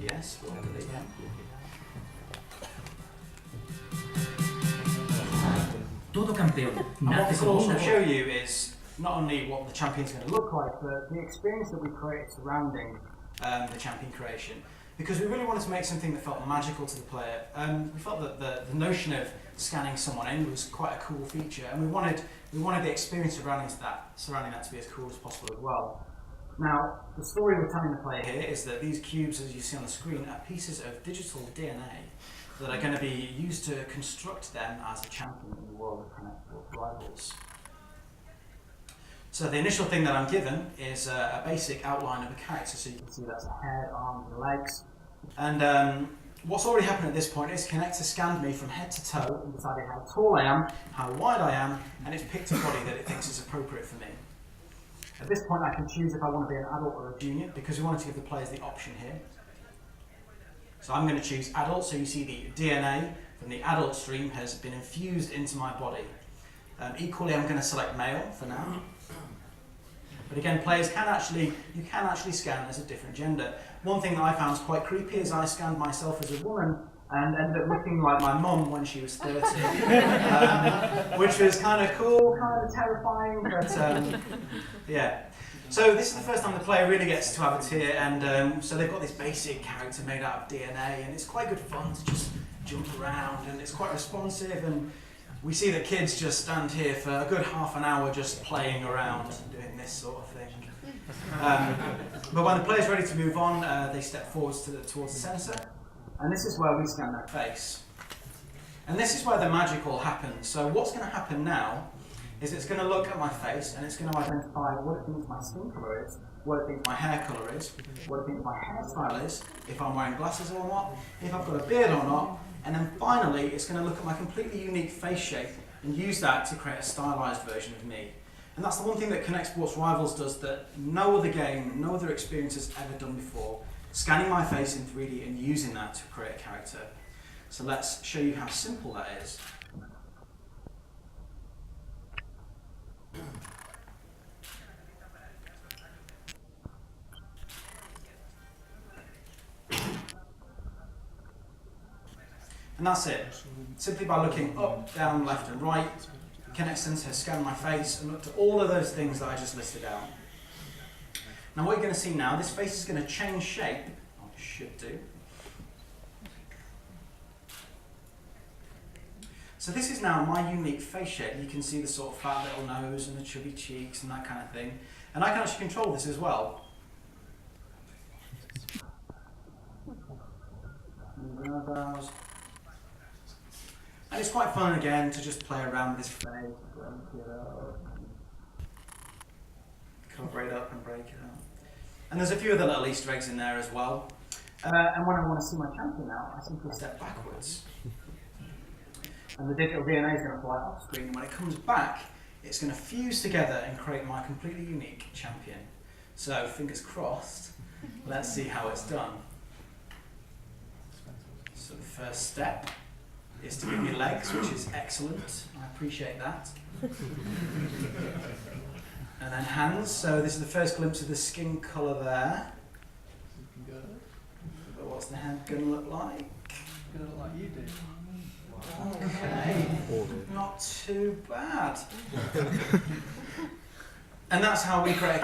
Yes, we'll do it again. Todo campeón And what nace this will como also una show you is not only what the champion's going to look like, but the experience that we create surrounding the champion creation. Because we really wanted to make something that felt magical to the player. We felt that the notion of scanning someone in was quite a cool feature, and we wanted the experience surrounding that to be as cool as possible as well. Now, the story we're telling the player here is that these cubes, as you see on the screen, are pieces of digital DNA that are going to be used to construct them as a champion in the world of Kinect Sports Rivals. So the initial thing that I'm given is a basic outline of a character. So you can see that's a head, arms, and legs. And what's already happened at this point is Kinect has scanned me from head to toe and decided how tall I am, how wide I am, and it's picked a body that it thinks is appropriate for me. At this point I can choose if I want to be an adult or a junior, because we wanted to give the players the option here. So I'm going to choose adult, so you see the DNA from the adult stream has been infused into my body. Equally I'm going to select male for now. But again, players can actually scan as a different gender. One thing that I found was quite creepy is I scanned myself as a woman and ended up looking like my mum when she was 30, which was kind of cool, kind of terrifying, but yeah. So this is the first time the player really gets to have a tier, and so they've got this basic character made out of DNA, and it's quite good fun to just jump around, and it's quite responsive, and we see that kids just stand here for a good half an hour just playing around, doing this sort of thing. But when the player's ready to move on, they step forwards towards the sensor, and this is where we scan their face. And this is where the magic all happens. So what's going to happen now is it's going to look at my face and it's going to identify what it thinks my skin colour is, what it thinks my hair colour is, what it thinks my hairstyle is, if I'm wearing glasses or not, if I've got a beard or not, and then finally it's going to look at my completely unique face shape and use that to create a stylised version of me. And that's the one thing that Kinect Sports Rivals does that no other game, no other experience has ever done before, scanning my face in 3D and using that to create a character. So let's show you how simple that is. And that's it. Simply by looking up, down, left and right, Kinect Sensor has scanned my face and looked at all of those things that I just listed out. Now what you're going to see now, this face is going to change shape, or it should do. So this is now my unique face shape. You can see the sort of fat little nose and the chubby cheeks and that kind of thing. And I can actually control this as well. Eyebrows. And it's quite fun again to just play around with this face, cover it up and break it up. And there's a few other little Easter eggs in there as well. And when I want to see my champion now, I simply step backwards. And the digital DNA is going to fly off screen. When it comes back, it's going to fuse together and create my completely unique champion. So, fingers crossed, let's see how it's done. So the first step is to give me legs, which is excellent. I appreciate that. And then hands. So this is the first glimpse of the skin colour there. But what's the hand going to look like? It's going to look like you do. Okay, not too bad. And that's how we create